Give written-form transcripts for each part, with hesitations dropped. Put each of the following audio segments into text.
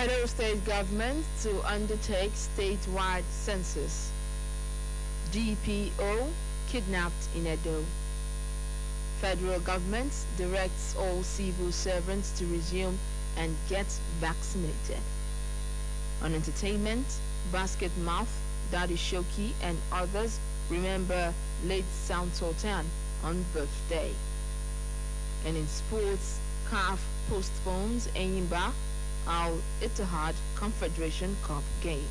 Edo State government to undertake statewide census. DPO kidnapped in Edo. Federal government directs all civil servants to resume and get vaccinated. On entertainment, Basket Mouth, Daddy Shoki and others remember late Sound Sultan on birthday. And in sports, CAF postpones Enyimba Al Ittihad Confederation Cup game.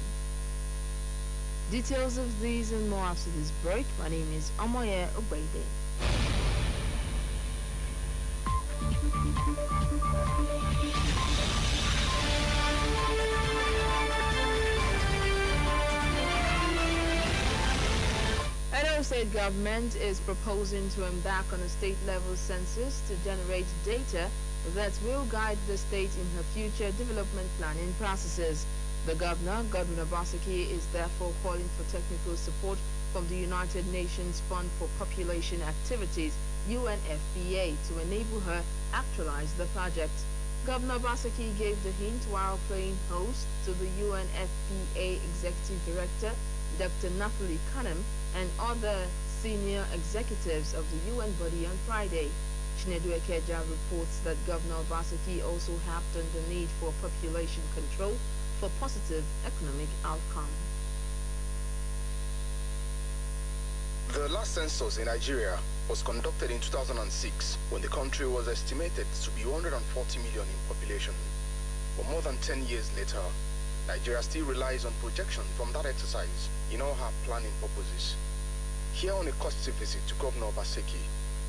Details of these and more after this break. My name is Omoye Obede. Edo State government is proposing to embark on a state-level census to generate data that will guide the state in her future development planning processes. The governor, Godwin Obaseki, is therefore calling for technical support from the United Nations Fund for Population Activities, UNFPA, to enable her actualize the project. Governor Obaseki gave the hint while playing host to the UNFPA Executive Director, Dr. Napoli Kanem, and other senior executives of the UN body on Friday. Chinedu Ekeja reports that Governor Obaseki also harped on the need for population control for positive economic outcome. The last census in Nigeria was conducted in 2006 when the country was estimated to be 140 million in population. But more than 10 years later, Nigeria still relies on projection from that exercise in all her planning purposes. Here on a courtesy visit to Governor Obaseki,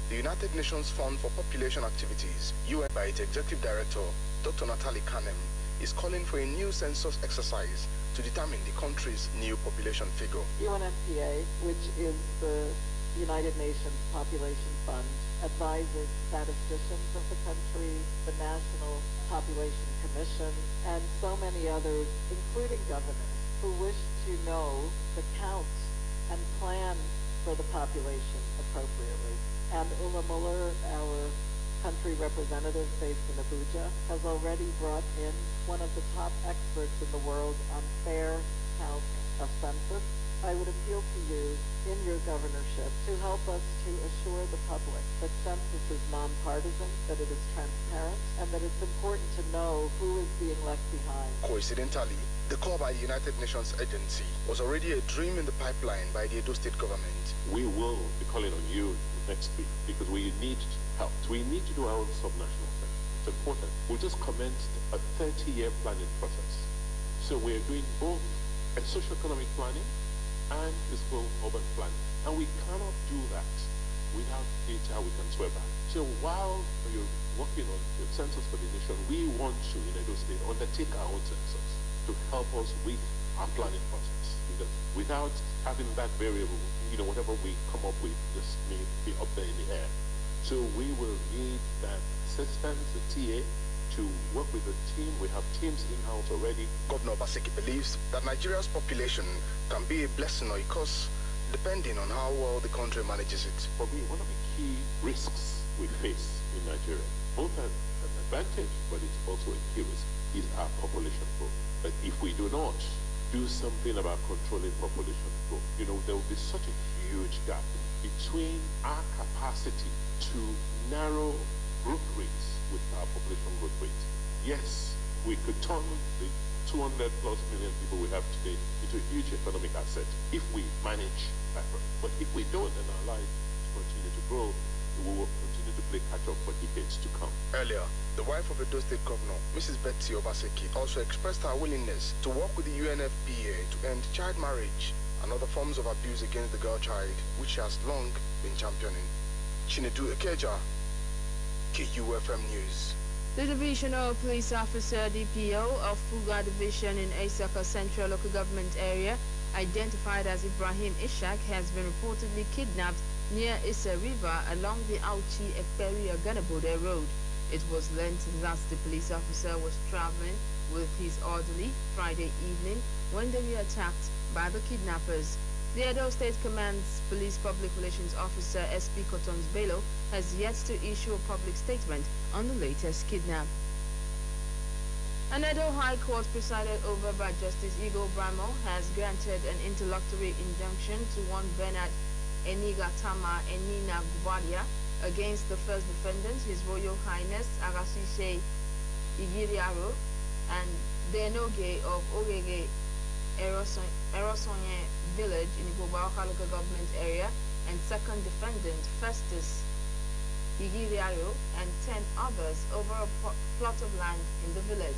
the United Nations Fund for Population Activities, UN, by its Executive Director, Dr. Natali Kanem, is calling for a new census exercise to determine the country's new population figure. UNFPA, which is the United Nations Population Fund, advises statisticians of the country, the National Population Commission, and so many others, including governors, who wish to know the count and plan for the population appropriately. And Uma Muller, our country representative based in Abuja, has already brought in one of the top experts in the world on fair count of census. I would appeal to you in your governorship to help us to assure the public that census is nonpartisan, that it is transparent, and that it's important to know who is being left behind. Coincidentally, the call by the United Nations agency was already a dream in the pipeline by the Edo State government. We will be calling on you next week because we need help. We need to do our own subnational census. It's important. We just commenced a 30-year planning process. So we're doing both a socio-economic planning and fiscal urban planning. And we cannot do that without data we can swear by. So while you're working on the census coordination, we want to, in Edo State, undertake our own census to help us with our planning process. Because without having that variable, whatever we come up with just may be up there in the air. So we will need that assistance, the TA, to work with the team. We have teams in-house already. Governor Obaseki believes that Nigeria's population can be a blessing or a curse, depending on how well the country manages it. For me, one of the key risks we face in Nigeria, both an advantage, but it's also a key risk, is our population growth. But if we do not do something about controlling population growth, there will be such a huge gap between our capacity to narrow growth rates with our population growth rate. Yes, we could turn the 200+ million people we have today into a huge economic asset if we manage that. But if we don't, then our lives continue to grow. We will continue to play catch-up for decades to come. Earlier, the wife of Edo State Governor, Mrs. Betsy Obaseki, also expressed her willingness to work with the UNFPA to end child marriage and other forms of abuse against the girl child, which she has long been championing. Chinedu Ekeja, KUFM News. The Divisional Police Officer DPO of Fuga Division in Asaka Central Local Government Area, identified as Ibrahim Ishak, has been reportedly kidnapped near Issa River along the Auchi-Ekperi-Aganabode Road. It was learnt that the police officer was traveling with his orderly Friday evening when they were attacked by the kidnappers. The Edo State Command's Police Public Relations Officer SP Cotons Bello has yet to issue a public statement on the latest kidnap. An Edo High Court presided over by Justice Igor Bramo has granted an interlocutory injunction to one Bernard Enigatama Enina Gubadia against the first defendant, His Royal Highness Agasise Igiriaro, and Denoge of Ogege Erosonye village in Igbobaoka local government area, and second defendant Festus Igiriaro and 10 others over a plot of land in the village.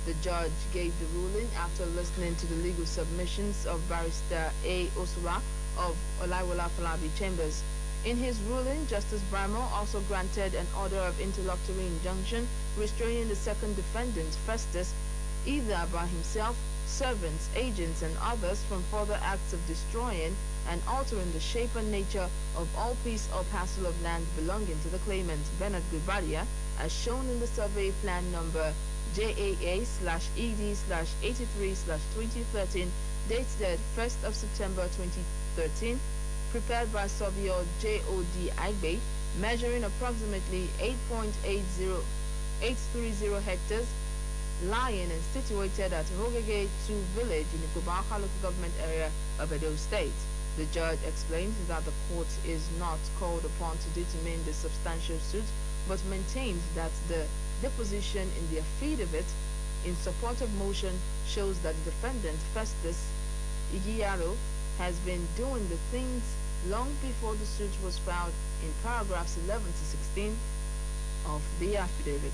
The judge gave the ruling after listening to the legal submissions of Barrister A. Osula of Olaiwola Falabi Chambers. In his ruling, Justice Bramo also granted an order of interlocutory injunction restraining the second defendant, Festus, either by himself, servants, agents, and others from further acts of destroying and altering the shape and nature of all piece or parcel of land belonging to the claimant, Bernard Gubadia, as shown in the survey plan number JAA/ED/83/2013, dated 1st of September 2013, prepared by Surveyor J.O.D. Agbe, measuring approximately 8.830 hectares, lying and situated at Hogege 2 village in the Igbobaoka local government area of Edo State. The judge explained that the court is not called upon to determine the substantial suit, but maintains that the deposition in the affidavit in support of motion shows that the defendant, Festus Igiyaro, has been doing the things long before the suit was filed in paragraphs 11 to 16 of the affidavit.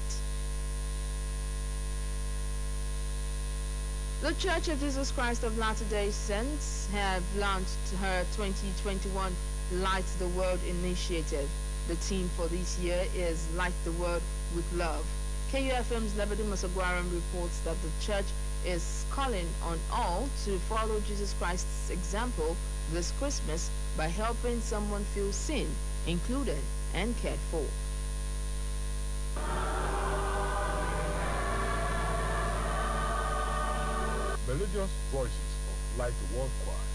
The Church of Jesus Christ of Latter-day Saints have launched her 2021 Light the World initiative. The theme for this year is Light the World with Love. KUFM's Lebedi Masagwaram reports that the church is calling on all to follow Jesus Christ's example this Christmas by helping someone feel seen, included, and cared for. Melodious voices of Light the World Choir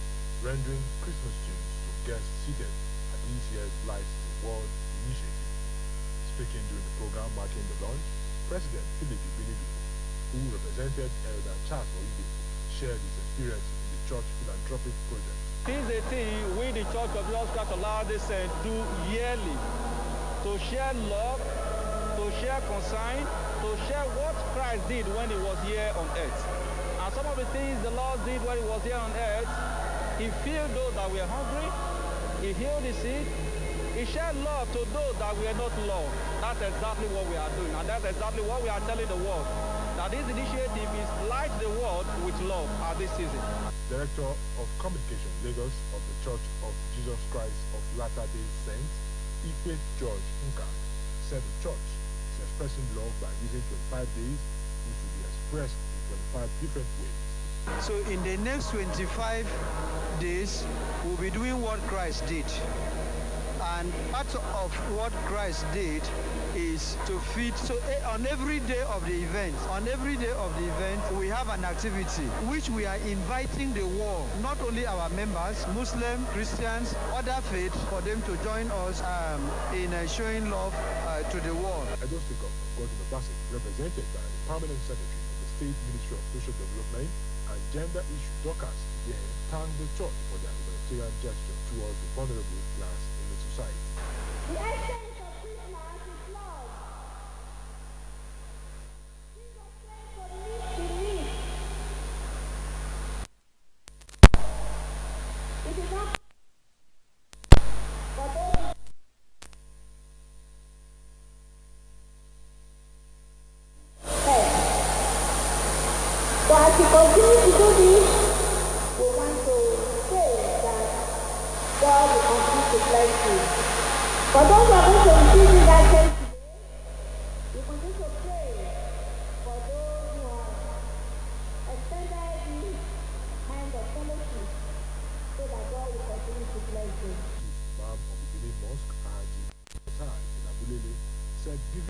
rendering Christmas tunes to guests seated at this year's Light the World initiative. Speaking during the program marking the launch, President Philip Ibinibi, who represented Elder Charles Oide, shared his experience in the church philanthropic project. This is a thing we, the Church of Jesus Christ of Latter-day Saints, do yearly to share love, to share concern, to share what Christ did when he was here on earth. And some of the things the Lord did when he was here on earth, he filled those that were hungry, he healed the sick, he shared love to those that were not loved. That's exactly what we are doing, and that's exactly what we are telling the world. That this initiative is Light the World with Love at this season. Director of Communication Lagos of the Church of Jesus Christ of Latter-day Saints, Ife George Nka, said the church is expressing love by using 25 days, which will be expressed in 25 different ways. So in the next 25 days, we'll be doing what Christ did. And part of what Christ did is to feed. So on every day of the event, we have an activity which we are inviting the world, not only our members, Muslim, Christians, other faiths, for them to join us in showing love to the world. Edo State Governor Godwin Obaseki, represented by the Permanent Secretary of the State Ministry of Social Development and Gender Issue, Dorcas, again thanked the church for their humanitarian gesture towards the vulnerable class in the society. The essence of Christmas is love. Jesus came for the least in need. It is not for those. So as we continue to do this, we want to say that God will continue to bless you. For those who are going to receive this item today, we continue to pray for those who have extended this kind of fellowship so that God will continue to bless you. Chief Imam of the Benin Mosque, Haji Osai in Abulele, said